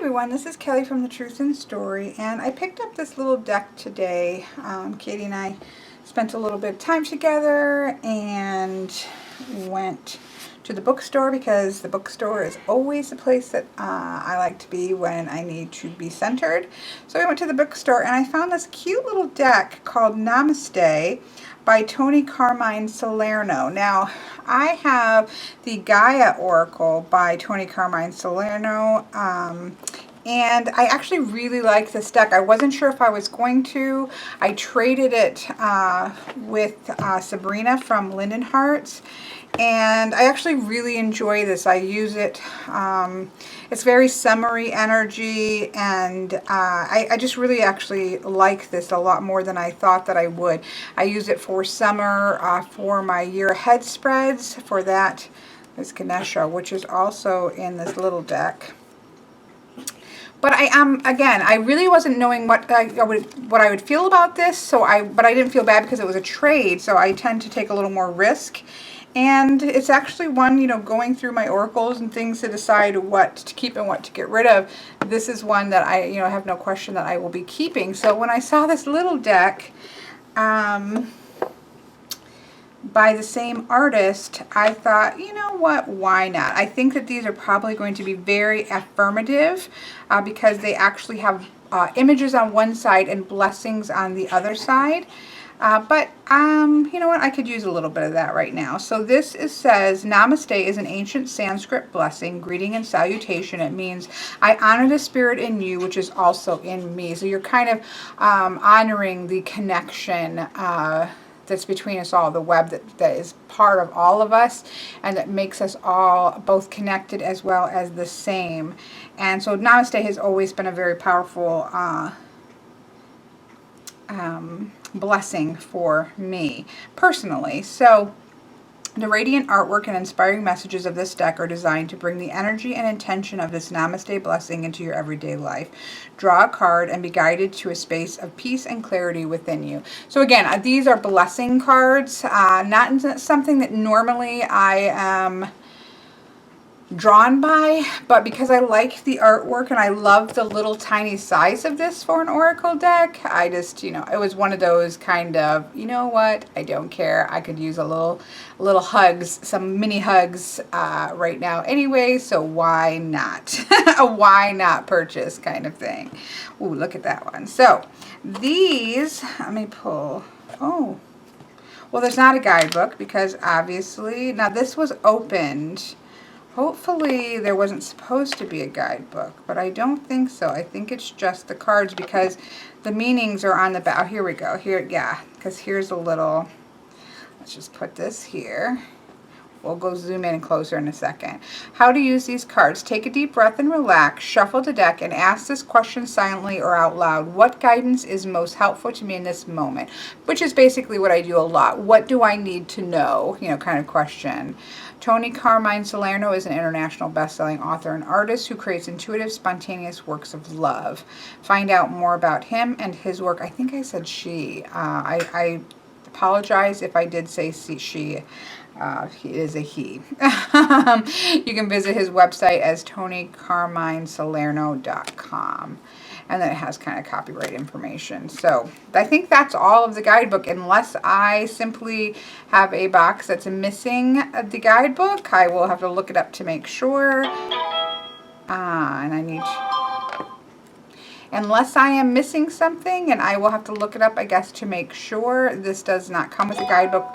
everyone, this is Kelly from The Truth in Story, and I picked up this little deck today. Katie and I spent a little bit of time together and went to the bookstore because the bookstore is always the place that I like to be when I need to be centered. So we went to the bookstore and I found this cute little deck called Namaste by Toni Carmine Salerno. Now, I have the Gaia Oracle by Toni Carmine Salerno, and I actually really like this deck. I wasn't sure if I was going to. I traded it with Sabrina from Linden Hearts, and I actually really enjoy this. I use it. It's very summery energy, and I just really actually like this a lot more than I thought that I would. I use it for summer, for my year ahead spreads. For that is Ganesha, which is also in this little deck. But again, I really wasn't knowing what I would feel about this, but I didn't feel bad because it was a trade, so I tend to take a little more risk. And it's actually one, going through my oracles and things to decide what to keep and what to get rid of. This is one that I, have no question that I will be keeping. So when I saw this little deck by the same artist, I thought, you know what, why not? I think that these are probably going to be very affirmative because they actually have images on one side and blessings on the other side. But you know what, I could use a little bit of that right now. So this says, Namaste is an ancient Sanskrit blessing, greeting and salutation. It means, I honor the spirit in you, which is also in me. So you're kind of honoring the connection that's between us all, the web that is part of all of us, and that makes us all both connected as well as the same. And so Namaste has always been a very powerful blessing for me personally. So the radiant artwork and inspiring messages of this deck are designed to bring the energy and intention of this Namaste blessing into your everyday life. Draw a card and be guided to a space of peace and clarity within you. So again, these are blessing cards, not something that normally I am drawn by, but because I like the artwork and I love the little tiny size of this for an oracle deck, I just, it was one of those kind of, you know what, I don't care. I could use a little hugs, some mini hugs right now anyway, so why not? Why not purchase kind of thing. Ooh, look at that one. So these, let me pull, oh, well, there's not a guidebook because obviously, now this was opened. Hopefully there wasn't supposed to be a guidebook, but I don't think so. I think it's just the cards because the meanings are on the back. Oh, here we go. Here, yeah, because here's a little, let's just put this here. We'll go zoom in closer in a second. How to use these cards. Take a deep breath and relax. Shuffle the deck and ask this question silently or out loud. What guidance is most helpful to me in this moment? Which is basically what I do a lot. What do I need to know? Kind of question. Toni Carmine Salerno is an international best-selling author and artist who creates intuitive, spontaneous works of love. Find out more about him and his work. I think I said she. I apologize if I did say she. He is a he. You can visit his website as ToniCarmineSalerno.com. And then it has kind of copyright information. So I think that's all of the guidebook, unless I simply have a box that's missing the guidebook. I will have to look it up to make sure. And I need to, unless I am missing something, and I will have to look it up, I guess, to make sure. This does not come with a guidebook.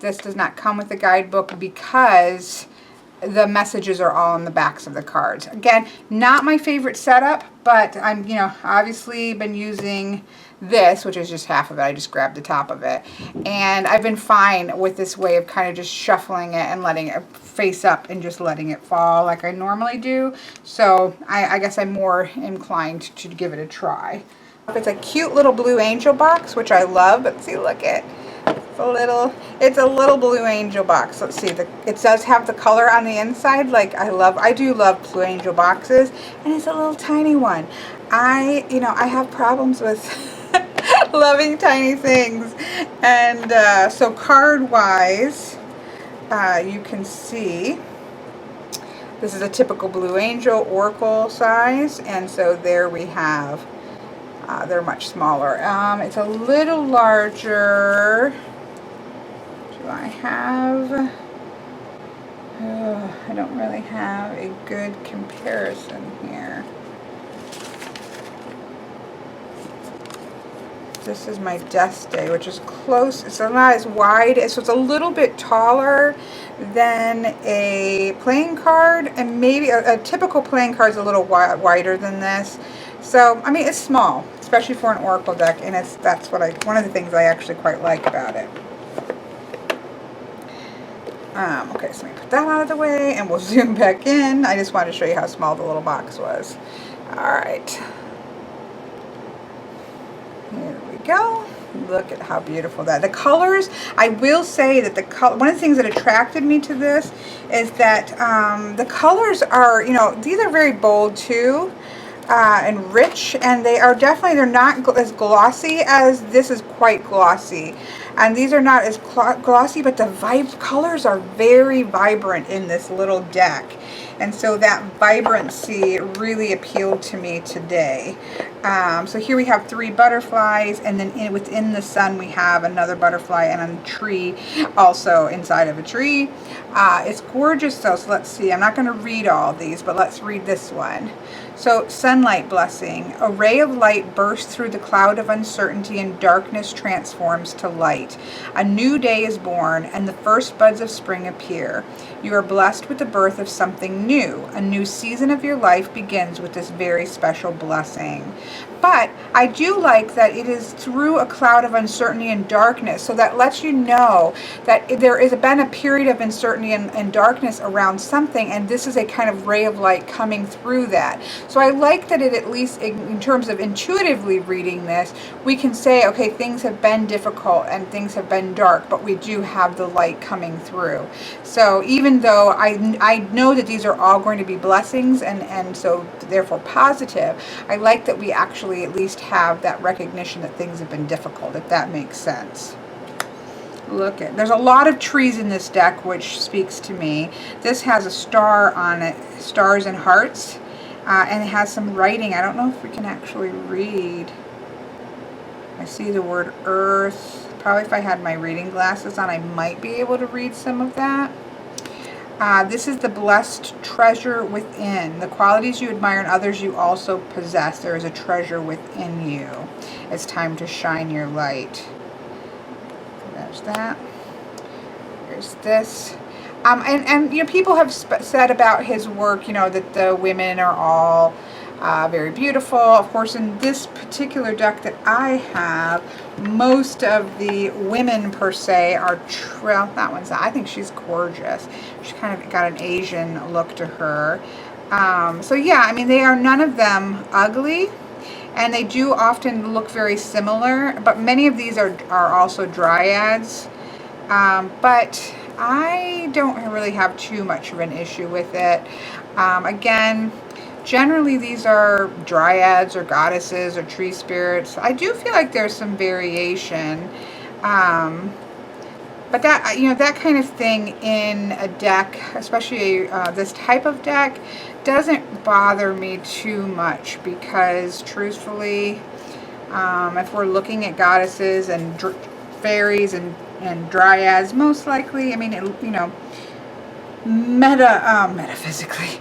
This does not come with a guidebook because the messages are all on the backs of the cards. Again, not my favorite setup, but I'm, obviously been using this, which is just half of it. I just grabbed the top of it. And I've been fine with this way of kind of just shuffling it and letting it face up and just letting it fall like I normally do. So I guess I'm more inclined to give it a try. It's a cute little blue angel box, which I love, but see, look at it's a little blue angel box. Let's see, it does have the color on the inside. Like I do love blue angel boxes, and it's a little tiny one. I have problems with loving tiny things, and so card wise, you can see This is a typical Blue Angel Oracle size, and so there we have, they're much smaller. It's a little larger. Do I have, I don't really have a good comparison here. This is my Deste, which is close. It's not as wide, so it's a little bit taller than a playing card, and maybe a typical playing card is a little wider than this. So, I mean, it's small, especially for an Oracle deck, and that's what one of the things I actually quite like about it. Okay, so let me put that out of the way, and we'll zoom back in. I just wanted to show you how small the little box was. All right. Here we go. Look at how beautiful the colors. I will say that one of the things that attracted me to this is that the colors are, you know, these are very bold too, and rich, and they're not as glossy as this is quite glossy, and these are not as glossy, but the colors are very vibrant in this little deck. And so that vibrancy really appealed to me today. So here we have 3 butterflies, and then within the sun we have another butterfly and a tree also inside of a tree. It's gorgeous though, so let's see. I'm not going to read all these, but let's read this one. So, sunlight blessing. A ray of light bursts through the cloud of uncertainty, and darkness transforms to light. A new day is born, and the first buds of spring appear. You are blessed with the birth of something new. A new season of your life begins with this very special blessing. But I do like that it is through a cloud of uncertainty and darkness, so that lets you know that there has been a period of uncertainty and darkness around something, and this is a kind of ray of light coming through that. So I like that it, at least in terms of intuitively reading this, we can say, okay, things have been difficult and things have been dark, but we do have the light coming through. So even though I know that these are all going to be blessings, and so therefore positive, I like that we actually at least have that recognition that things have been difficult, if that makes sense. Look at, there's a lot of trees in this deck, which speaks to me. This has a star on it, stars and hearts, and it has some writing. I don't know if we can actually read. I see the word earth. Probably if I had my reading glasses on, I might be able to read some of that. This is the blessed treasure within. The qualities you admire in others you also possess. There is a treasure within you. It's time to shine your light. There's that. There's this. And you know, people have said about his work, you know, that the women are all very beautiful. Of course, in this particular deck that I have, most of the women per se are, well, that one's, I think she's gorgeous. She's kind of got an Asian look to her. So yeah, I mean, they are none of them ugly, and they do often look very similar, but many of these are also dryads. But I don't really have too much of an issue with it. Again, generally these are dryads or goddesses or tree spirits. I do feel like there's some variation, but that, you know, that kind of thing in a deck, especially this type of deck, doesn't bother me too much, because truthfully, if we're looking at goddesses and fairies and dryads, most likely, I mean, you know, metaphysically,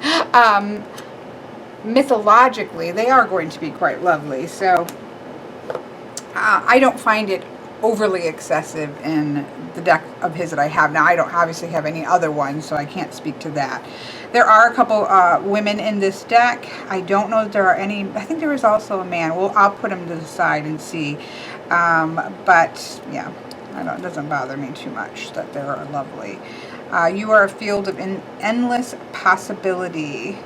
mythologically, they are going to be quite lovely. So I don't find it overly excessive in the deck of his that I have. Now, I don't obviously have any other ones, so I can't speak to that. There are a couple women in this deck. I don't know that there are any. I think there is also a man. Well, I'll put him to the side and see. But yeah, it doesn't bother me too much that they are lovely. You are a field of endless possibility,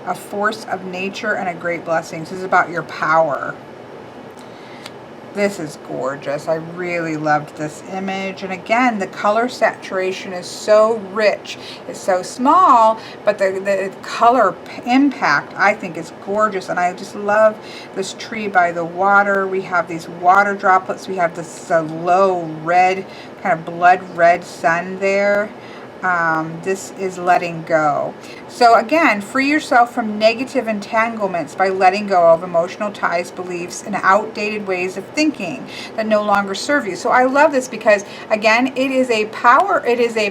a force of nature, and a great blessing. This is about your power. This is gorgeous. I really loved this image. And again, the color saturation is so rich. It's so small, but the color impact, I think, is gorgeous. And I just love this tree by the water. We have these water droplets. We have this low red, kind of blood red sun there. This is letting go. So again, free yourself from negative entanglements by letting go of emotional ties, beliefs, and outdated ways of thinking that no longer serve you. So I love this because, again, it is a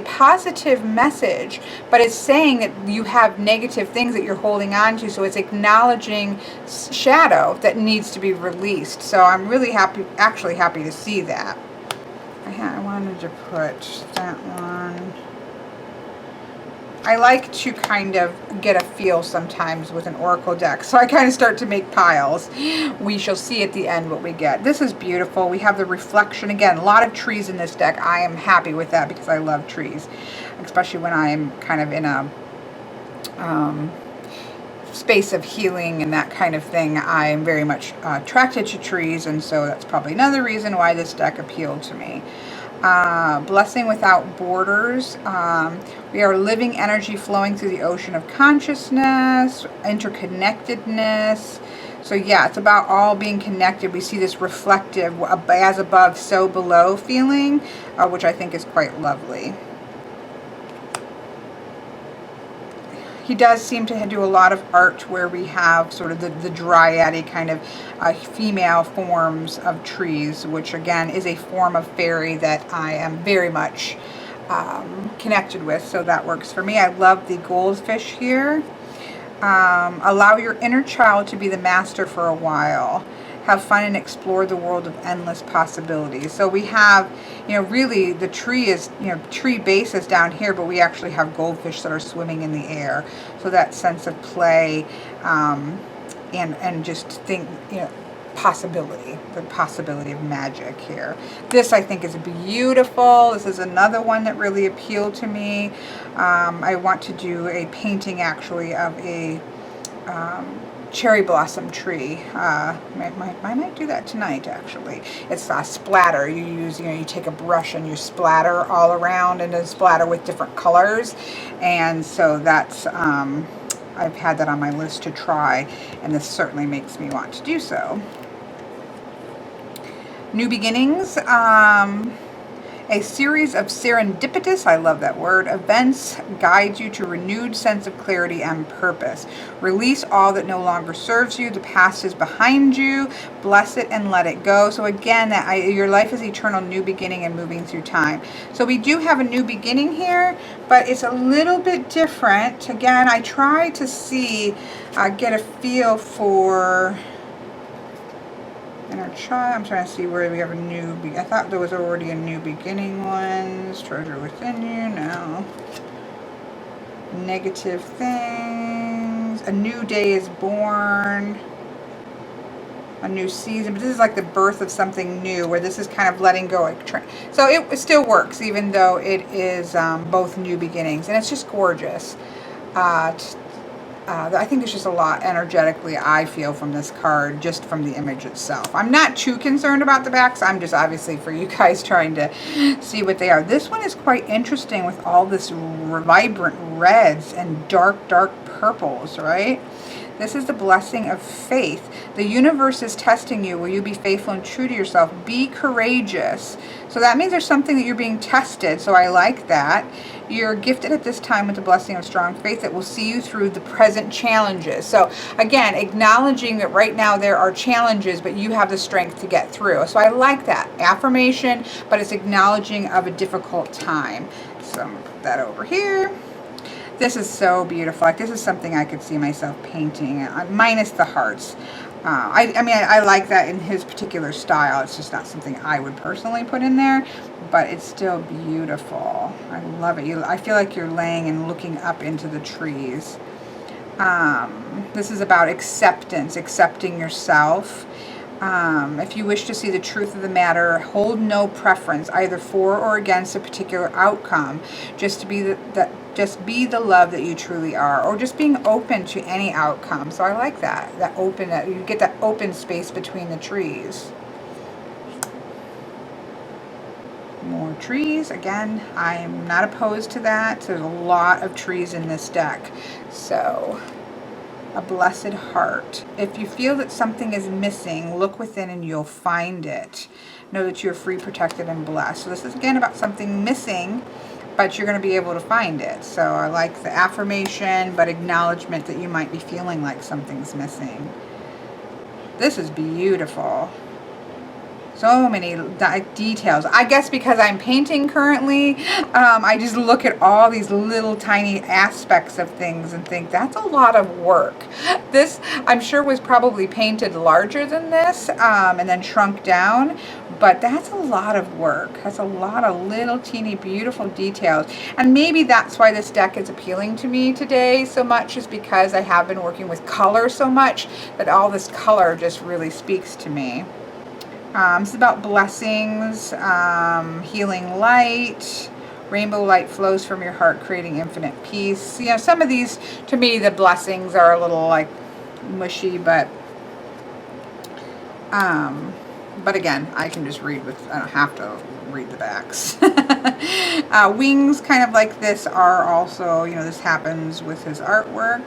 positive message, but it's saying that you have negative things that you're holding on to. So it's acknowledging shadow that needs to be released. So I'm really actually happy to see that. I wanted to put that one. I like to kind of get a feel sometimes with an oracle deck, so I kind of start to make piles. We shall see at the end what we get. This is beautiful. We have the reflection. Again, a lot of trees in this deck. I am happy with that because I love trees, especially when I'm kind of in a space of healing and that kind of thing. I am very much attracted to trees, and so that's probably another reason why this deck appealed to me. Blessing without borders. We are living energy flowing through the ocean of consciousness, interconnectedness. So yeah, it's about all being connected. We see this reflective, as above, so below feeling, which I think is quite lovely. He does seem to do a lot of art where we have sort of the dryad kind of female forms of trees, which again is a form of fairy that I am very much connected with, so that works for me. I love the goldfish here. Allow your inner child to be the master for a while. Have fun and explore the world of endless possibilities. So we have, really the tree is, tree base is down here, but we actually have goldfish that are swimming in the air. So that sense of play and just think, possibility, the possibility of magic here. This I think is beautiful. This is another one that really appealed to me. I want to do a painting actually of a cherry blossom tree. I might do that tonight actually. It's a splatter. You use, you take a brush and you splatter all around and then splatter with different colors. And so that's, I've had that on my list to try, and this certainly makes me want to do so. New beginnings. A series of serendipitous, I love that word, events guide you to a renewed sense of clarity and purpose. Release all that no longer serves you. The past is behind you. Bless it and let it go. So again, your life is eternal, new beginning and moving through time. So we do have a new beginning here, but it's a little bit different. Again, I try to get a feel for inner child. I'm trying to see where we have I thought there was already a new beginning ones. Treasure within you. No. Negative things. A new day is born. A new season. But this is like the birth of something new, where this is kind of letting go. So it still works, even though it is both new beginnings. And it's just gorgeous. I think there's just a lot energetically I feel from this card, just from the image itself. I'm not too concerned about the backs. I'm just obviously for you guys trying to see what they are. This one is quite interesting with all this vibrant reds and dark purples, right? This is the blessing of faith. The universe is testing you. Will you be faithful and true to yourself? Be courageous. So that means there's something that you're being tested. So I like that. You're gifted at this time with the blessing of strong faith that will see you through the present challenges. So again, acknowledging that right now there are challenges, but you have the strength to get through. So I like that. Affirmation, but it's acknowledging of a difficult time. So I'm going to put that over here. This is so beautiful. Like, this is something I could see myself painting, minus the hearts. I mean, I like that in his particular style. It's just not something I would personally put in there, but it's still beautiful. I love it. I feel like you're laying and looking up into the trees. This is about acceptance, accepting yourself. If you wish to see the truth of the matter, hold no preference either for or against a particular outcome. Just be the love that you truly are, or just being open to any outcome. So I like that you get that open space between the trees. More trees. Again, I'm not opposed to that. There's a lot of trees in this deck. So a blessed heart. If you feel that something is missing, look within and you'll find it. Know that you're free, protected, and blessed. So this is again about something missing. but you're going to be able to find it. So I like the affirmation, but acknowledgement that you might be feeling like something's missing. This is beautiful. So many details. I guess because I'm painting currently, I just look at all these little tiny aspects of things and think, that's a lot of work. This, I'm sure, was probably painted larger than this and then shrunk down. But that's a lot of work. That's a lot of little teeny beautiful details. And maybe that's why this deck is appealing to me today so much, is because I have been working with color so much that all this color just really speaks to me. This is about blessings, healing light, rainbow light flows from your heart, creating infinite peace. You know, some of these, to me, the blessings are a little like mushy, but again, I can just read with, I don't have to read the backs. Wings kind of like this are also, you know, this happens with his artwork.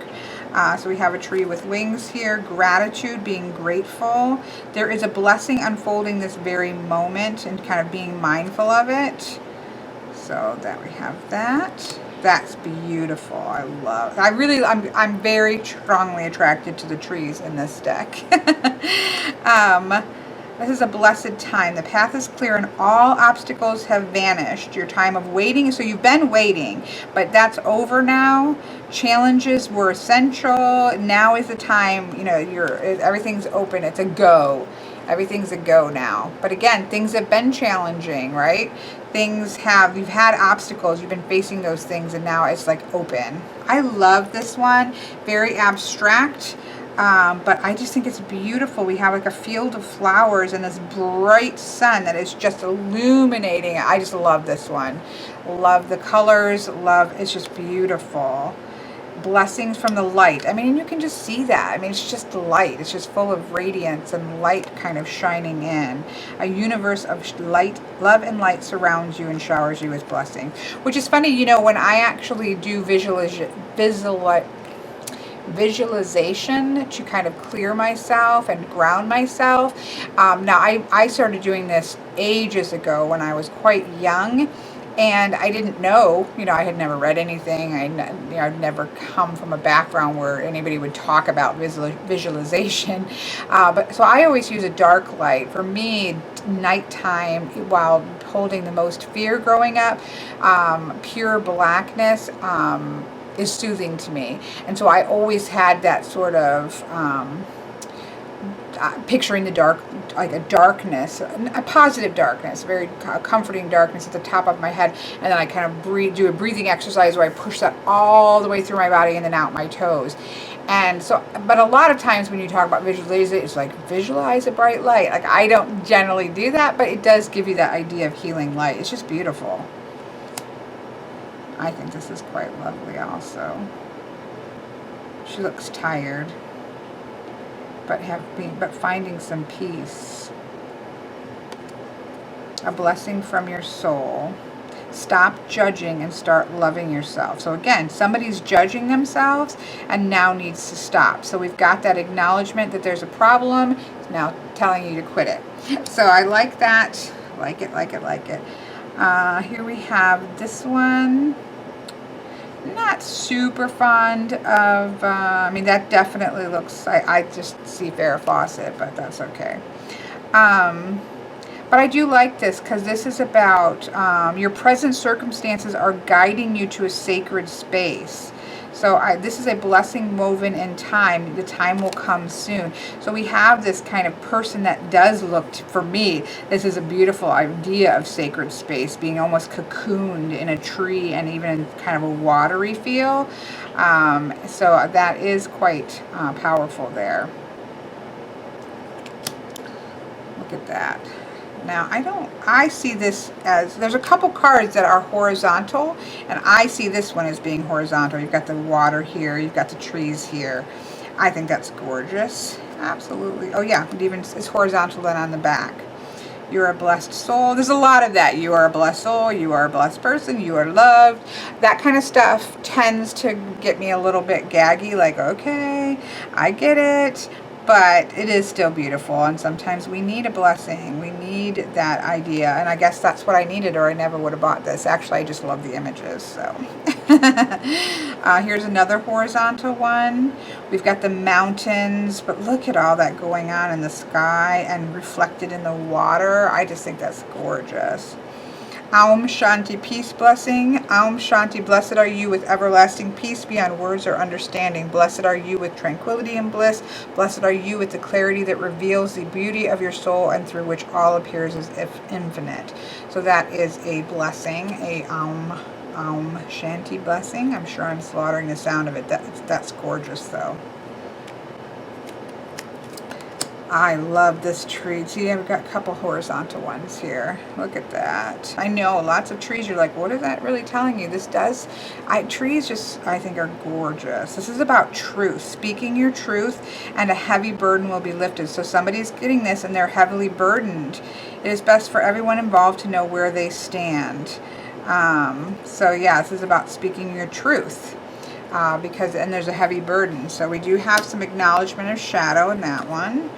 So we have a tree with wings here. Gratitude, being grateful. There is a blessing unfolding this very moment and kind of being mindful of it. So that we have that. That's beautiful. I love it. I'm very strongly attracted to the trees in this deck. This is a blessed time. The path is clear and all obstacles have vanished. Your time of waiting, so you've been waiting, but that's over now. Challenges were essential. Now is the time, you know, everything's open. It's a go. Everything's a go now. But again, things have been challenging, right? You've had obstacles, you've been facing those things, and now it's like open. I love this one. Very abstract. But I just think it's beautiful. We have like a field of flowers and this bright sun that is just illuminating. I just love this one. Love the colors. It's just beautiful. Blessings from the light. I mean, you can just see that. I mean, it's just light. It's just full of radiance and light kind of shining in. A universe of light, love and light surrounds you and showers you with blessings. Which is funny, you know, when I actually do visualization to kind of clear myself and ground myself. Now, I started doing this ages ago when I was quite young, and I didn't know, you know, I had never read anything. I'd never come from a background where anybody would talk about visualization. So I always use a dark light. For me, nighttime, while holding the most fear growing up, pure blackness, is soothing to me. And so I always had that sort of picturing the dark, like a darkness, a positive darkness, very comforting darkness at the top of my head. And then I kind of do a breathing exercise where I push that all the way through my body and then out my toes. And so, but a lot of times when you talk about visualization, it's like visualize a bright light. Like, I don't generally do that, but it does give you that idea of healing light. It's just beautiful. I think this is quite lovely also. She looks tired, but finding some peace. A blessing from your soul. Stop judging and start loving yourself. So again, somebody's judging themselves and now needs to stop. So we've got that acknowledgement that there's a problem. It's now telling you to quit it. So I like that. Like it, like it, like it. Here we have this one. Not super fond of, I mean, that definitely looks, I just see Farrah Fawcett, but that's okay. But I do like this because this is about your present circumstances are guiding you to a sacred space. So this is a blessing woven in time. The time will come soon. So we have this kind of person that does look, for me, this is a beautiful idea of sacred space, being almost cocooned in a tree and even kind of a watery feel. So that is quite powerful there. Look at that. Now, I see this as, there's a couple cards that are horizontal, and I see this one as being horizontal. You've got the water here, you've got the trees here. I think that's gorgeous. Absolutely. Oh yeah, it even is horizontal then on the back. You're a blessed soul. There's a lot of that. You are a blessed soul, you are a blessed person, you are loved. That kind of stuff tends to get me a little bit gaggy, like, okay, I get it. but it is still beautiful, and sometimes we need a blessing. We need that idea, and I guess that's what I needed, or I never would have bought this. Actually, I just love the images, so. Here's another horizontal one. We've got the mountains, but look at all that going on in the sky and reflected in the water. I just think that's gorgeous. Aum Shanti, peace blessing. Aum Shanti, blessed are you with everlasting peace beyond words or understanding. Blessed are you with tranquility and bliss. Blessed are you with the clarity that reveals the beauty of your soul and through which all appears as if infinite. So that is a blessing, a Aum Shanti blessing. I'm sure I'm slaughtering the sound of it. That's gorgeous though. I love this tree. See, I've got a couple horizontal ones here. Look at that. I know lots of trees, you're like, what is that really telling you? This does, trees just, I think, are gorgeous. This is about truth, speaking your truth, and a heavy burden will be lifted. So somebody's getting this and they're heavily burdened. It is best for everyone involved to know where they stand. So yeah, this is about speaking your truth. And there's a heavy burden. So we do have some acknowledgement of shadow in that one.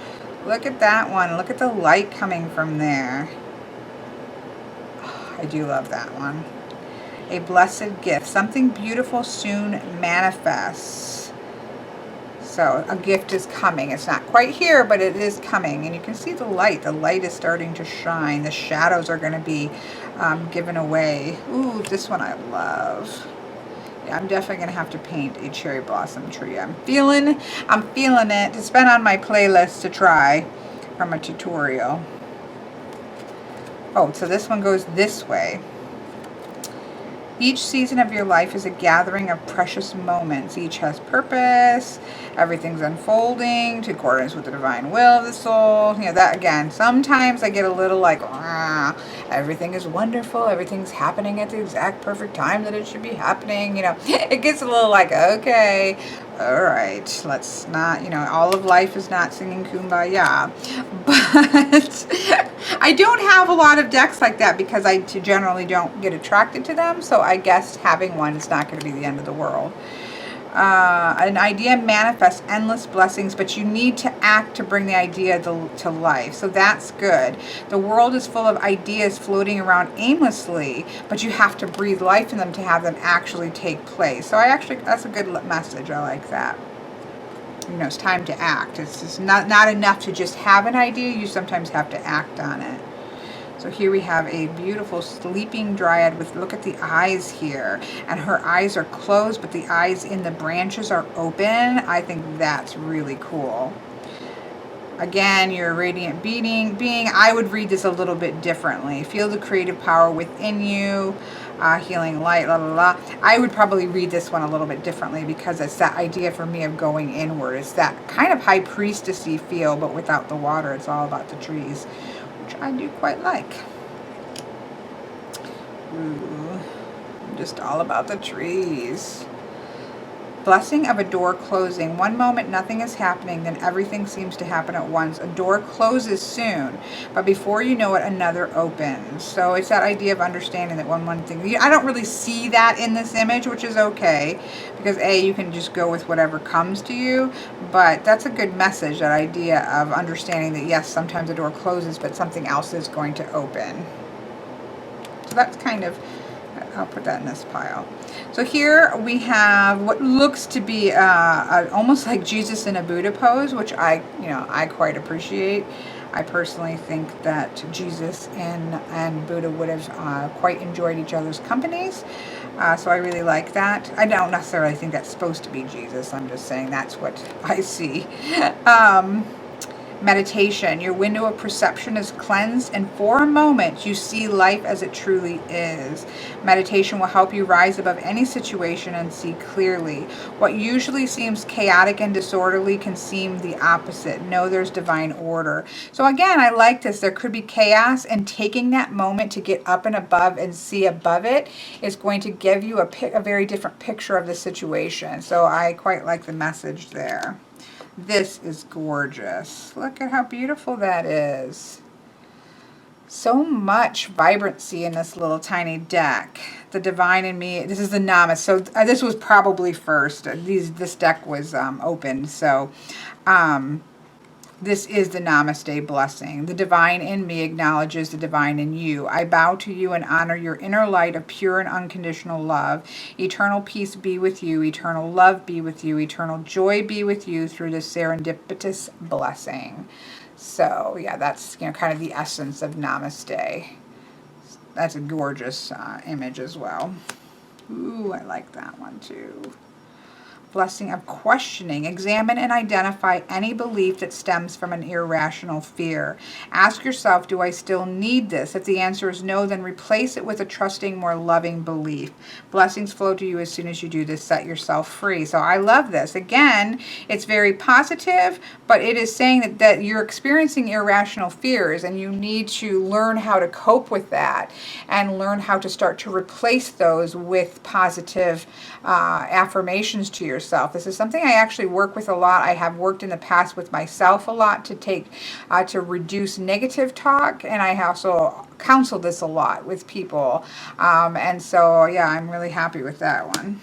Look at that one. Look at the light coming from there. Oh, I do love that one. A blessed gift. Something beautiful soon manifests. So a gift is coming. It's not quite here, but it is coming. And you can see the light. The light is starting to shine. The shadows are going to be given away. Ooh, this one I love. I'm definitely going to have to paint a cherry blossom tree. I'm feeling it. It's been on my playlist to try from a tutorial. Oh, so this one goes this way. Each season of your life is a gathering of precious moments. Each has purpose. Everything's unfolding to accordance with the divine will of the soul. You know, that again, sometimes I get a little like, everything is wonderful. Everything's happening at the exact perfect time that it should be happening. You know, it gets a little like, okay, all right, let's not, all of life is not singing Kumbaya. But I don't have a lot of decks like that because I generally don't get attracted to them. So I guess having one is not going to be the end of the world. An idea manifests endless blessings, but you need to act to bring the idea to life. So that's good. The world is full of ideas floating around aimlessly, but you have to breathe life in them to have them actually take place. So that's a good message. I like that. It's time to act. It's just not enough to just have an idea. You sometimes have to act on it. So here we have a beautiful sleeping dryad with, look at the eyes here. And her eyes are closed, but the eyes in the branches are open. I think that's really cool. Again, you're a radiant being. I would read this a little bit differently. Feel the creative power within you. Healing light, la la la. I would probably read this one a little bit differently because it's that idea for me of going inward. It's that kind of high priestessy feel, but without the water. It's all about the trees, which I do quite like. Ooh, just all about the trees. Blessing of a door closing. One moment nothing is happening, then everything seems to happen at once. A door closes soon, but before you know it, another opens. So it's that idea of understanding that one thing. I don't really see that in this image, which is okay, because you can just go with whatever comes to you, but that's a good message, that idea of understanding that yes, sometimes a door closes, but something else is going to open. So that's kind of, I'll put that in this pile. So here we have what looks to be almost like Jesus in a Buddha pose, which I quite appreciate. I personally think that Jesus and Buddha would have quite enjoyed each other's companies. So I really like that. I don't necessarily think that's supposed to be Jesus. I'm just saying that's what I see. Meditation. Your window of perception is cleansed, and for a moment you see life as it truly is. Meditation will help you rise above any situation and see clearly. What usually seems chaotic and disorderly can seem the opposite. Know there's divine order. So again, I like this. There could be chaos, and taking that moment to get up and above and see above it is going to give you a very different picture of the situation. So I quite like the message there. This is gorgeous. Look at how beautiful that is. So much vibrancy in this little tiny deck. The Divine in Me. This is the Namaste. So this was probably first. This deck was opened. So This is the Namaste blessing. The divine in me acknowledges the divine in you. I bow to you and honor your inner light of pure and unconditional love. Eternal peace be with you. Eternal love be with you. Eternal joy be with you through this serendipitous blessing. So yeah, that's, you know, kind of the essence of Namaste. That's a gorgeous image as well. Ooh, I like that one too. Blessing of questioning. Examine and identify any belief that stems from an irrational fear. Ask yourself, do I still need this? If the answer is no, then replace it with a trusting, more loving belief. Blessings flow to you as soon as you do this. Set yourself free. So I love this. Again, it's very positive, but it is saying that you're experiencing irrational fears and you need to learn how to cope with that and learn how to start to replace those with positive affirmations to yourself. This is something I actually work with a lot. I have worked in the past with myself a lot to reduce negative talk, and I also counsel this a lot with people. And so, yeah, I'm really happy with that one.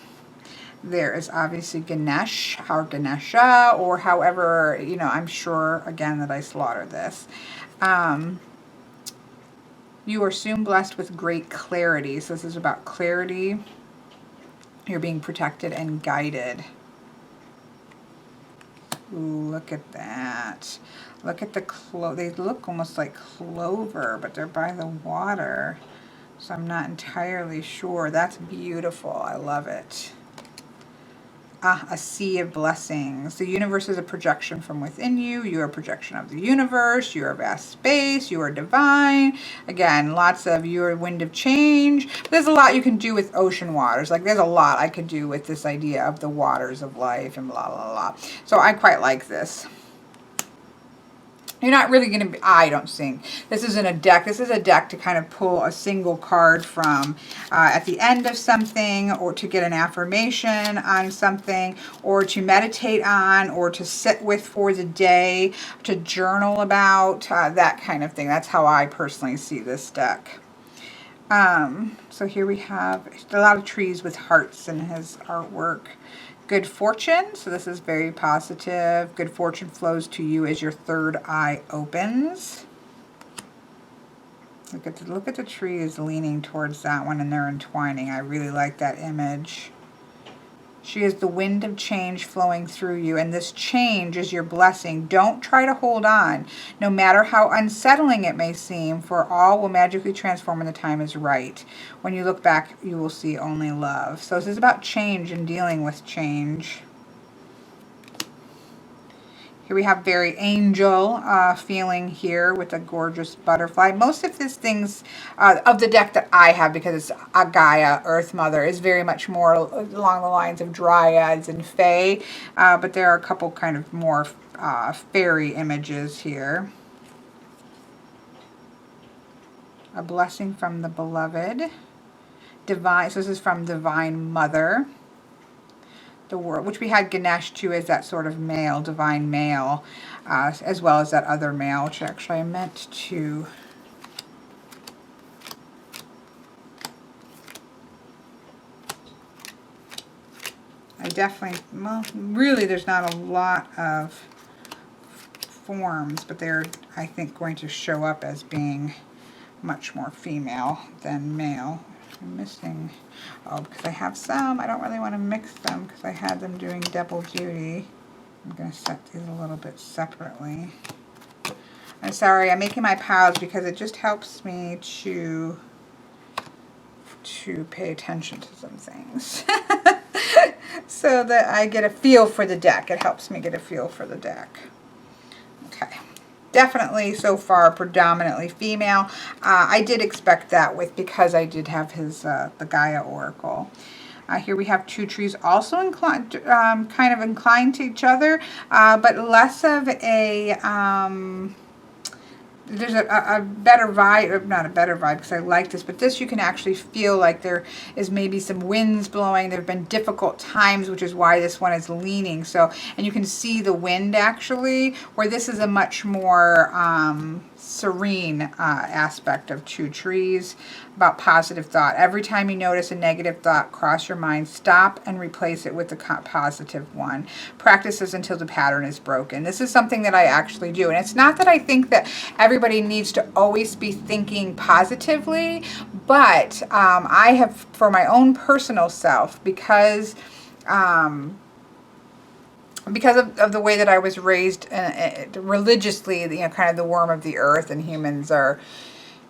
There is obviously Ganesh or Ganesha, or however, you know, I'm sure, again, that I slaughtered this. You are soon blessed with great clarity. So this is about clarity. You're being protected and guided. Ooh, look at that. Look at the they look almost like clover, but they're by the water. So I'm not entirely sure. That's beautiful. I love it. A sea of blessings. The universe is a projection from within you. You are a projection of the universe. You are vast space. You are divine. Again, lots of you are wind of change. There's a lot you can do with ocean waters. Like there's a lot I could do with this idea of the waters of life and blah, blah, blah. So I quite like this. You're not really going to be, I don't think. This isn't a deck. This is a deck to kind of pull a single card from at the end of something, or to get an affirmation on something, or to meditate on, or to sit with for the day, to journal about, that kind of thing. That's how I personally see this deck. So here we have a lot of trees with hearts in his artwork. Good fortune, so this is very positive. Good fortune flows to you as your third eye opens. Look at the trees leaning towards that one, and they're entwining. I really like that image. She is the wind of change flowing through you, and this change is your blessing. Don't try to hold on, no matter how unsettling it may seem, for all will magically transform when the time is right. When you look back, you will see only love. So this is about change and dealing with change. Here we have very angel feeling here with a gorgeous butterfly. Most of these things of the deck that I have, because it's a Gaia, Earth Mother, is very much more along the lines of Dryads and Fae. But there are a couple kind of more fairy images here. A blessing from the beloved. Divine, so this is from Divine Mother. The world, which we had Ganesh too as that sort of male, divine male, as well as that other male, which actually I meant to. I definitely, well, really there's not a lot of forms, but they're, I think, going to show up as being much more female than male. I'm missing, oh, because I have some, I don't really want to mix them because I had them doing double duty. I'm going to set these a little bit separately. I'm sorry, I'm making my piles because it just helps me to pay attention to some things. So that I get a feel for the deck. It helps me get a feel for the deck. Okay. Definitely so far predominantly female. I did expect that because I did have his the Gaia Oracle. Here we have two trees also inclined, kind of inclined to each other, but less of a. There's a better vibe, not a better vibe because I like this, but this you can actually feel like there is maybe some winds blowing. There have been difficult times, which is why this one is leaning. So, and you can see the wind actually, where this is a much more serene aspect of two trees, about positive thought. Every time you notice a negative thought cross your mind, stop and replace it with a positive one. Practice this until the pattern is broken. This is something that I actually do. And it's not that I think that everybody needs to always be thinking positively, but I have, for my own personal self, because of the way that I was raised religiously, kind of the worm of the earth, and humans are,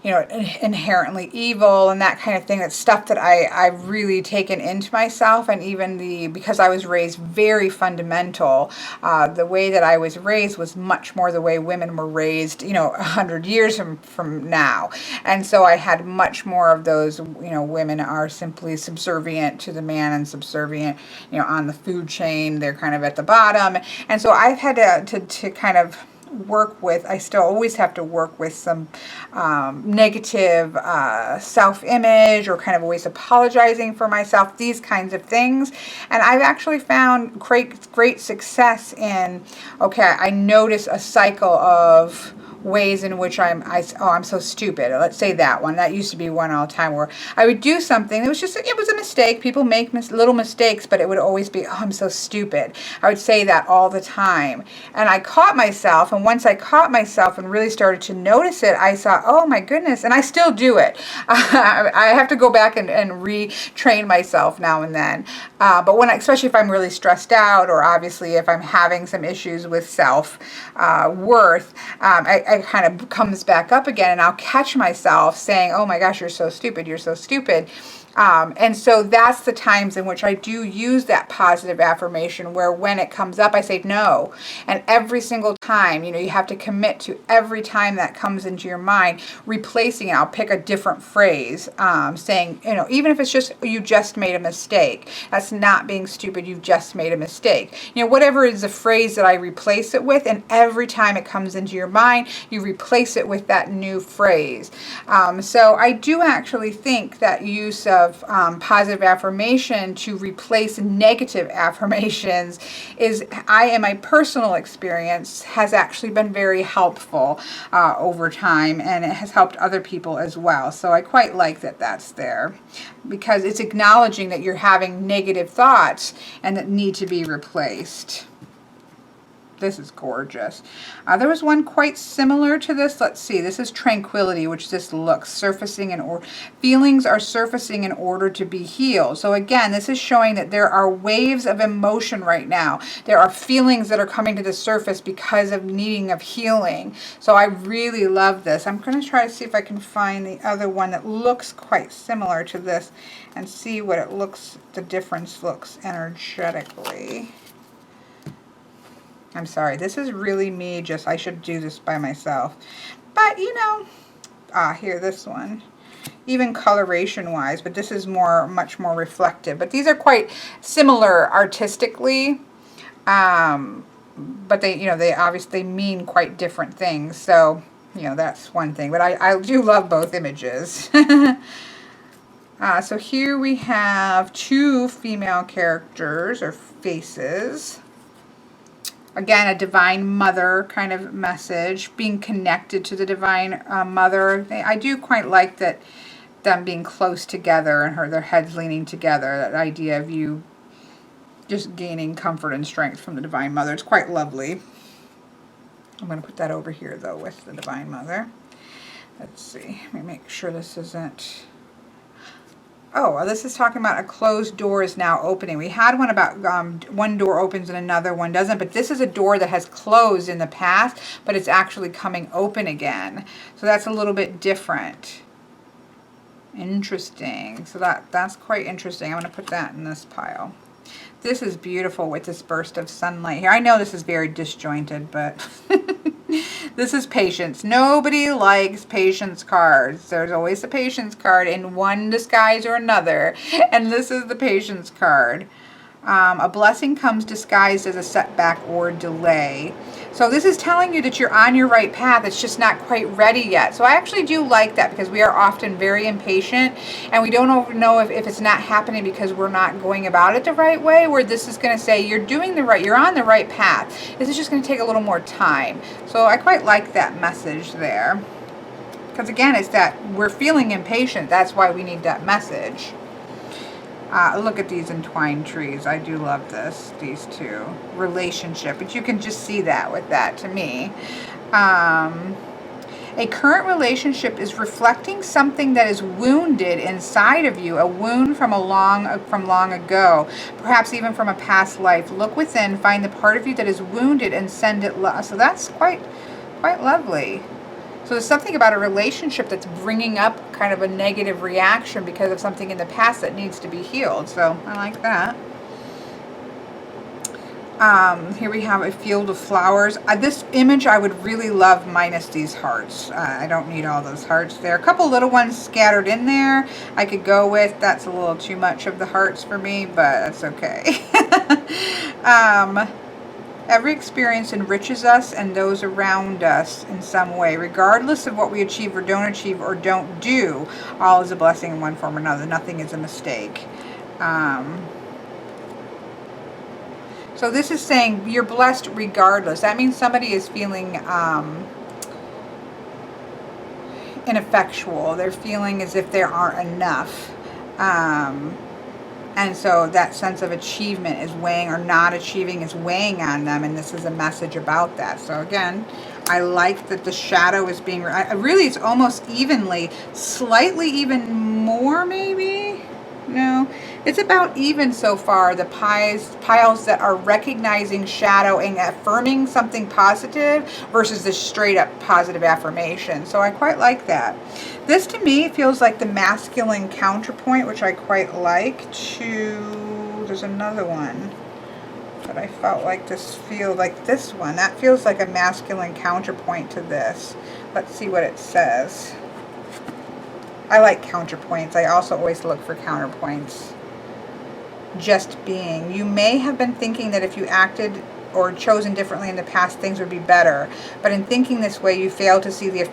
inherently evil and that kind of thing. That's stuff that I've really taken into myself. And even because I was raised very fundamental, the way that I was raised was much more the way women were raised, 100 years from now. And so I had much more of those, women are simply subservient to the man and subservient, on the food chain. They're kind of at the bottom. And so I've had to kind of work with, I still always have to work with some negative self-image, or kind of always apologizing for myself, these kinds of things. And I've actually found great success in, okay, I notice a cycle of ways in which I'm so stupid. Let's say that one. That used to be one all the time, where I would do something. It was a mistake. People make little mistakes, but it would always be, oh, I'm so stupid. I would say that all the time. And I caught myself. And once I caught myself and really started to notice it, I saw, oh my goodness. And I still do it. I have to go back and retrain myself now and then. But especially if I'm really stressed out, or obviously if I'm having some issues with self-worth, it kind of comes back up again, and I'll catch myself saying, oh my gosh, you're so stupid, you're so stupid. And so that's the times in which I do use that positive affirmation, where when it comes up, I say no. And every single time, you have to commit to every time that comes into your mind, replacing it. I'll pick a different phrase, saying, even if it's just, you just made a mistake. That's not being stupid. You've just made a mistake. Whatever is the phrase that I replace it with, and every time it comes into your mind, you replace it with that new phrase. So I do actually think that use of positive affirmation to replace negative affirmations in my personal experience, has actually been very helpful over time, and it has helped other people as well. So I quite like that that's there, because it's acknowledging that you're having negative thoughts and that need to be replaced. This is gorgeous. There was one quite similar to this. Let's see. This is Tranquility, which this looks surfacing feelings are surfacing in order to be healed. So again, this is showing that there are waves of emotion right now. There are feelings that are coming to the surface because of needing of healing. So I really love this. I'm going to try to see if I can find the other one that looks quite similar to this and see what the difference looks energetically. I'm sorry, this is really me, I should do this by myself. But, here, this one. Even coloration-wise, but this is much more reflective. But these are quite similar artistically. But they obviously mean quite different things. So, that's one thing. But I do love both images. So here we have two female characters, or faces. Again, a divine mother kind of message, being connected to the divine mother. I do quite like that, them being close together and their heads leaning together. That idea of you just gaining comfort and strength from the divine mother. It's quite lovely. I'm going to put that over here, though, with the divine mother. Let's see. Let me make sure this isn't... Oh, well, this is talking about a closed door is now opening. We had one about one door opens and another one doesn't, but this is a door that has closed in the past, but it's actually coming open again. So that's a little bit different. Interesting. So that's quite interesting. I'm going to put that in this pile. This is beautiful with this burst of sunlight here. I know this is very disjointed, but this is patience. Nobody likes patience cards. There's always a patience card in one disguise or another, and this is the patience card. A blessing comes disguised as a setback or delay. So this is telling you that you're on your right path. It's just not quite ready yet. So I actually do like that, because we are often very impatient and we don't know if it's not happening because we're not going about it the right way, where this is going to say you're on the right path. This is just going to take a little more time. So I quite like that message there. Because again, it's that we're feeling impatient. That's why we need that message. Look at these entwined trees. I do love this, these two. Relationship. But you can just see that with that to me. A current relationship is reflecting something that is wounded inside of you, a wound from long ago, perhaps even from a past life. Look within, find the part of you that is wounded, and send it love. So that's quite lovely. So there's something about a relationship that's bringing up kind of a negative reaction because of something in the past that needs to be healed. So I like that. Here we have a field of flowers. This image I would really love minus these hearts. I don't need all those hearts there. A couple little ones scattered in there I could go with. That's a little too much of the hearts for me, but that's okay. Every experience enriches us and those around us in some way. Regardless of what we achieve or don't do, all is a blessing in one form or another. Nothing is a mistake. So this is saying you're blessed regardless. That means somebody is feeling ineffectual. They're feeling as if there aren't enough. And so that sense of achievement is weighing, or not achieving is weighing on them. And this is a message about that. So again, I like that the shadow is being, really it's almost evenly, slightly even more maybe. No, it's about even so far, the piles that are recognizing shadow and affirming something positive versus the straight up positive affirmation. So I quite like that. This to me feels like the masculine counterpoint, which I quite like to, there's another one that I felt like this one. That feels like a masculine counterpoint to this. Let's see what it says. I like counterpoints. I also always look for counterpoints. Just being. You may have been thinking that if you acted or chosen differently in the past, things would be better. But in thinking this way, you fail to see the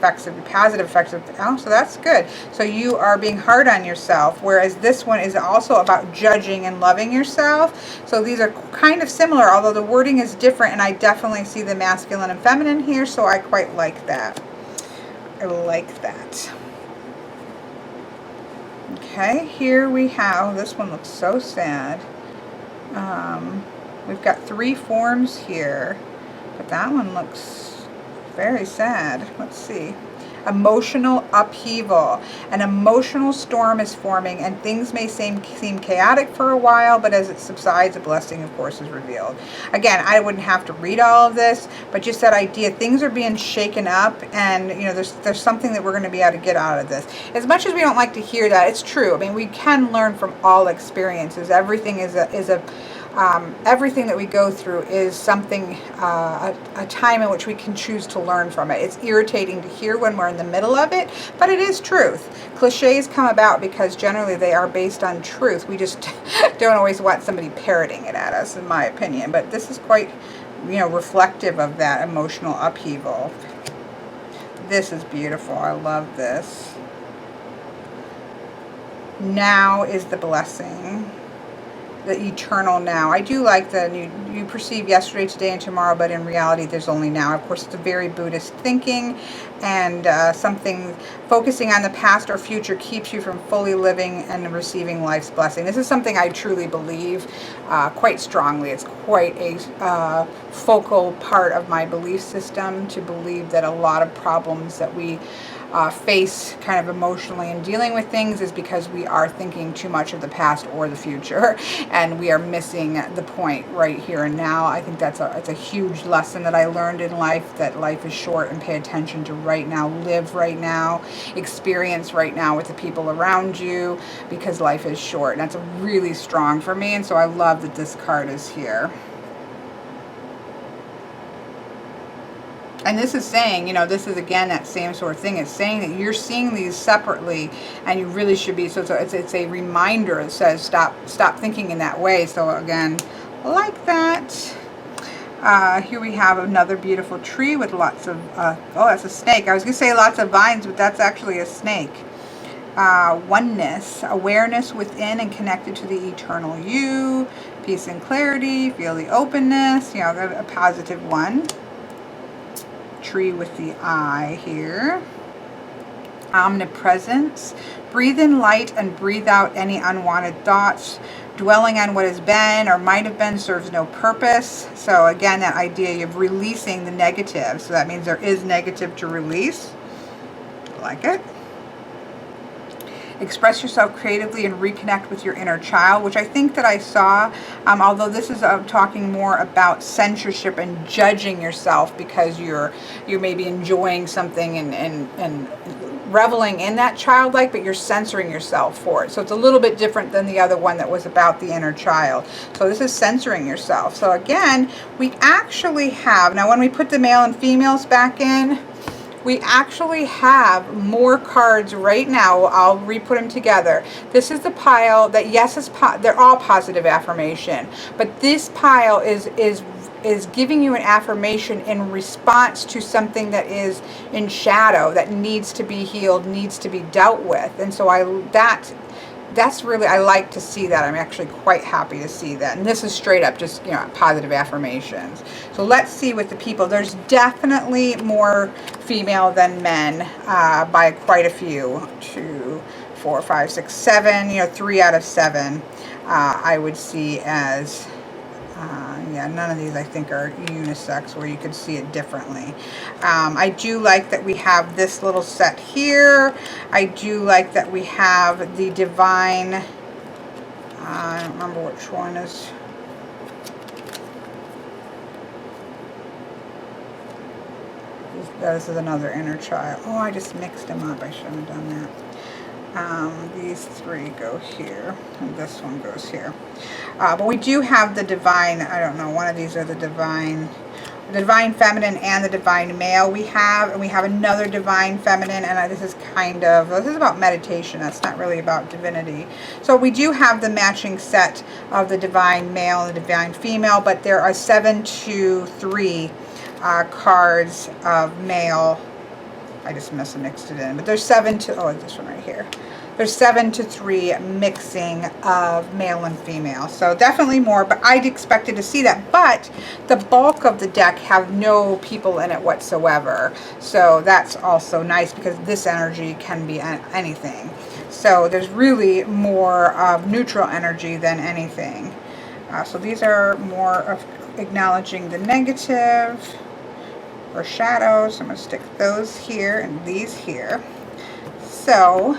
positive effects of, oh, so that's good. So you are being hard on yourself, whereas this one is also about judging and loving yourself. So these are kind of similar, although the wording is different, and I definitely see the masculine and feminine here, so I quite like that. I like that. Okay, here we have, this one looks so sad. We've got 3 forms here, but that one looks very sad. Let's see. Emotional upheaval. An emotional storm is forming, and things may seem chaotic for a while, but as it subsides, a blessing, of course, is revealed. Again, I wouldn't have to read all of this, but just that idea, things are being shaken up, and you know, there's something that we're going to be able to get out of this. As much as we don't like to hear that, it's true. I mean, we can learn from all experiences. Everything everything that we go through is something, a time in which we can choose to learn from it. It's irritating to hear when we're in the middle of it, but it is truth. Cliches come about because generally they are based on truth. We just don't always want somebody parroting it at us, in my opinion. But this is quite, you know, reflective of that emotional upheaval. This is beautiful. I love this. Now is the blessing. The eternal now. I do like that you perceive yesterday, today, and tomorrow, but in reality there's only now. Of course, it's a very Buddhist thinking, and something focusing on the past or future keeps you from fully living and receiving life's blessing. This is something I truly believe quite strongly. It's quite a focal part of my belief system to believe that a lot of problems that we face kind of emotionally in dealing with things is because we are thinking too much of the past or the future, and we are missing the point right here and now. I think it's a huge lesson that I learned in life, that life is short, and pay attention to right now, live right now, experience right now with the people around you, because life is short. And that's really strong for me, and so I love that this card is here. And this is saying, you know, this is again that same sort of thing. It's saying that you're seeing these separately, and you really should be. So it's a reminder. It says stop thinking in that way. So again, like that. Here we have another beautiful tree with lots of. Oh, that's a snake. I was gonna say lots of vines, but that's actually a snake. Oneness, awareness within and connected to the eternal you. Peace and clarity. Feel the openness. You know, a positive one. Tree with the eye here. Omnipresence. Breathe in light and breathe out any unwanted thoughts. Dwelling on what has been or might have been serves no purpose. So again, that idea of releasing the negative. So that means there is negative to release. I like it. Express yourself creatively and reconnect with your inner child, which I think that I saw, although this is talking more about censorship and judging yourself because you're maybe enjoying something and reveling in that childlike, but you're censoring yourself for it. So it's a little bit different than the other one that was about the inner child. So this is censoring yourself. So again, we actually have, now when we put the male and females back in, we actually have more cards right now. I'll re-put them together. This is the pile that, yes, they're all positive affirmation, but this pile is giving you an affirmation in response to something that is in shadow, that needs to be healed, needs to be dealt with. And so that's really, I like to see that. I'm actually quite happy to see that. And this is straight up just, you know, positive affirmations. So let's see with the people. There's definitely more female than men by quite a few. 2, 4, 5, 6, 7, you know, 3 out of 7 I would see as, yeah, none of these I think are unisex where you could see it differently. I do like that we have this little set here. I do like that we have the divine, I don't remember which one is. This is another inner child. Oh, I just mixed them up. I shouldn't have done that. These 3 go here, and this one goes here. But we do have the divine, I don't know, one of these are the divine feminine and the divine male we have, and we have another divine feminine, and this is about meditation. That's not really about divinity. So we do have the matching set of the divine male and the divine female, but there are 7 to 3 cards of male. I just mixed it in, but there's 7 to, oh, this one right here. There's 7 to 3 mixing of male and female. So definitely more, but I'd expected to see that. But the bulk of the deck have no people in it whatsoever. So that's also nice because this energy can be anything. So there's really more of neutral energy than anything. So these are more of acknowledging the negative or shadows. I'm going to stick those here and these here. So,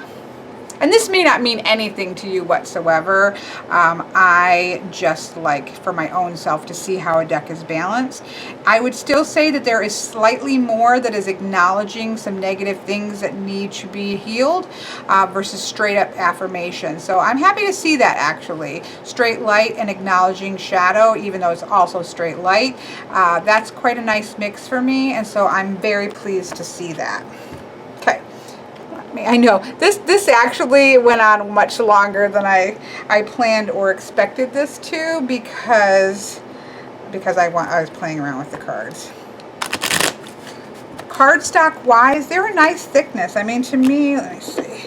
and this may not mean anything to you whatsoever. I just like for my own self to see how a deck is balanced. I would still say that there is slightly more that is acknowledging some negative things that need to be healed versus straight up affirmation. So I'm happy to see that actually. Straight light and acknowledging shadow, even though it's also straight light. That's quite a nice mix for me, and so I'm very pleased to see that. Okay. I know this actually went on much longer than I planned or expected this to because I was playing around with the cards. Cardstock wise, they're a nice thickness. I mean, to me, let me see.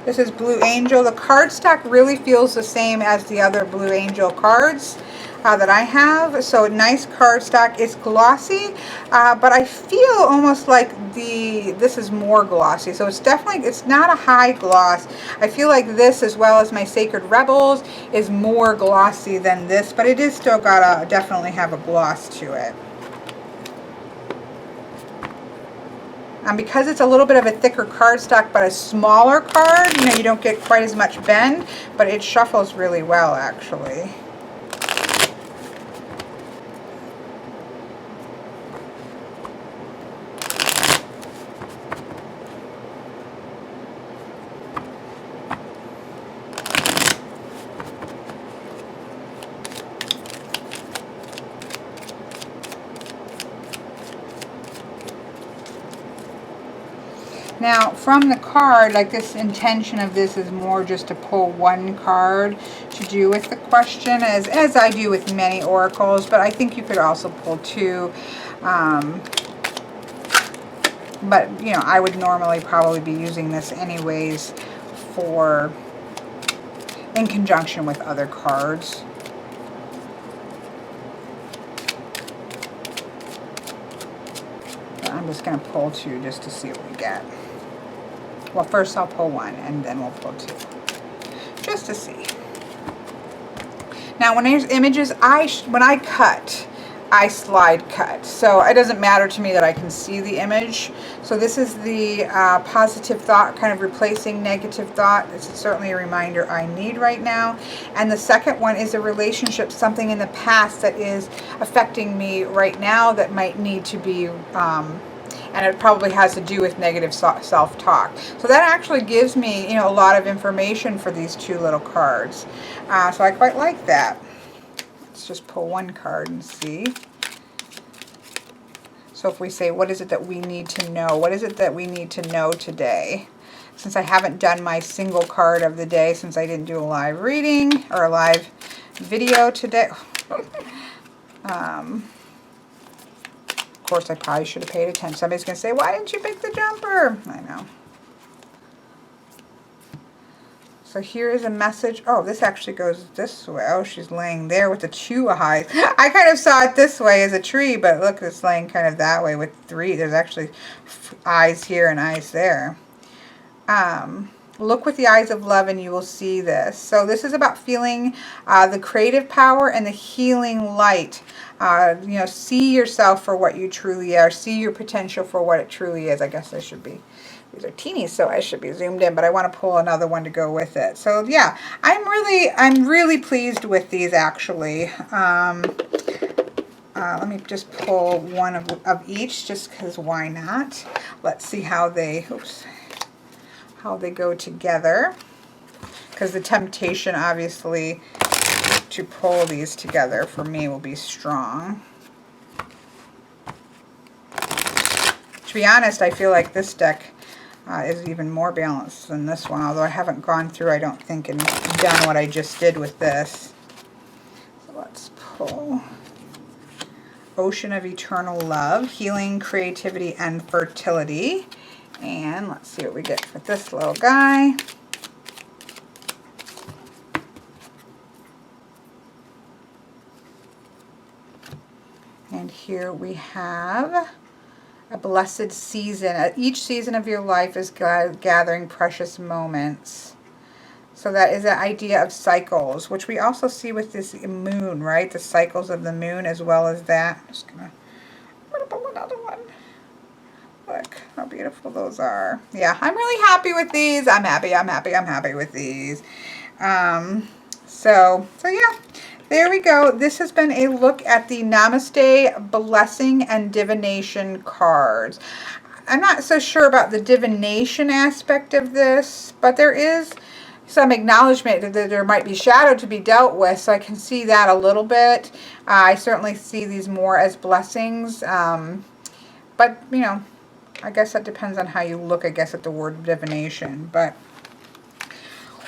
This is Blue Angel. The cardstock really feels the same as the other Blue Angel cards that I have. So nice cardstock. It's glossy, but I feel almost like this is more glossy. So it's not a high gloss. I feel like this, as well as my Sacred Rebels, is more glossy than this, but it is still got definitely have a gloss to it. Because it's a little bit of a thicker cardstock, but a smaller card, you know, you don't get quite as much bend, but it shuffles really well, actually. Now, from the card, like this intention of this is more just to pull one card to do with the question, as I do with many oracles, but I think you could also pull two. But, you know, I would normally probably be using this anyways in conjunction with other cards. I'm just going to pull two just to see what we get. Well, first I'll pull one and then we'll pull two. Just to see. Now when there's images, when I cut, I slide cut. So it doesn't matter to me that I can see the image. So this is the positive thought, kind of replacing negative thought. It's certainly a reminder I need right now. And the second one is a relationship, something in the past that is affecting me right now that might need to be, and it probably has to do with negative self-talk. So that actually gives me, you know, a lot of information for these two little cards. So I quite like that. Let's just pull one card and see. So if we say, what is it that we need to know? What is it that we need to know today? Since I haven't done my single card of the day, since I didn't do a live reading or a live video today. Of course, I probably should have paid attention. Somebody's going to say, why didn't you pick the jumper? I know. So here is a message. Oh, this actually goes this way. Oh, she's laying there with the two eyes. I kind of saw it this way as a tree, but look, it's laying kind of that way with three. There's actually eyes here and eyes there. Look with the eyes of love and you will see this. So this is about feeling the creative power and the healing light. You know, see yourself for what you truly are. See your potential for what it truly is. I guess I should be. These are teeny, so I should be zoomed in, but I want to pull another one to go with it. So yeah, I'm really pleased with these actually. Let me just pull one of each, just because why not? Let's see how they go together. Because the temptation, obviously, to pull these together for me will be strong. To be honest, I feel like this deck is even more balanced than this one, although I haven't gone through, I don't think, and done what I just did with this. So let's pull Ocean of Eternal Love, Healing, Creativity, and Fertility. And let's see what we get with this little guy. And here we have a blessed season. Each season of your life is gathering precious moments. So that is the idea of cycles, which we also see with this moon, right? The cycles of the moon as well as that. I'm just going to pull another one. Look how beautiful those are. Yeah, I'm really happy with these. I'm happy with these. So yeah. There we go. This has been a look at the Namaste Blessing and Divination cards. I'm not so sure about the divination aspect of this, but there is some acknowledgement that there might be shadow to be dealt with, so I can see that a little bit. I certainly see these more as blessings, but, you know, I guess that depends on how you look, I guess, at the word divination, but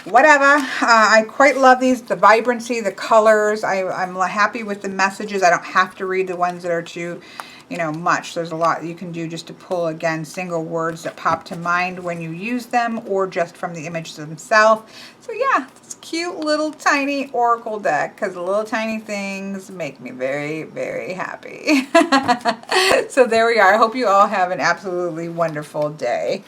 whatever. I quite love these, the vibrancy, the colors. I'm happy with the messages. I don't have to read the ones that are too, you know, much. There's a lot you can do just to pull, again, single words that pop to mind when you use them or just from the images themselves. So yeah, it's a cute little tiny oracle deck because the little tiny things make me very, very happy. So there we are. I hope you all have an absolutely wonderful day.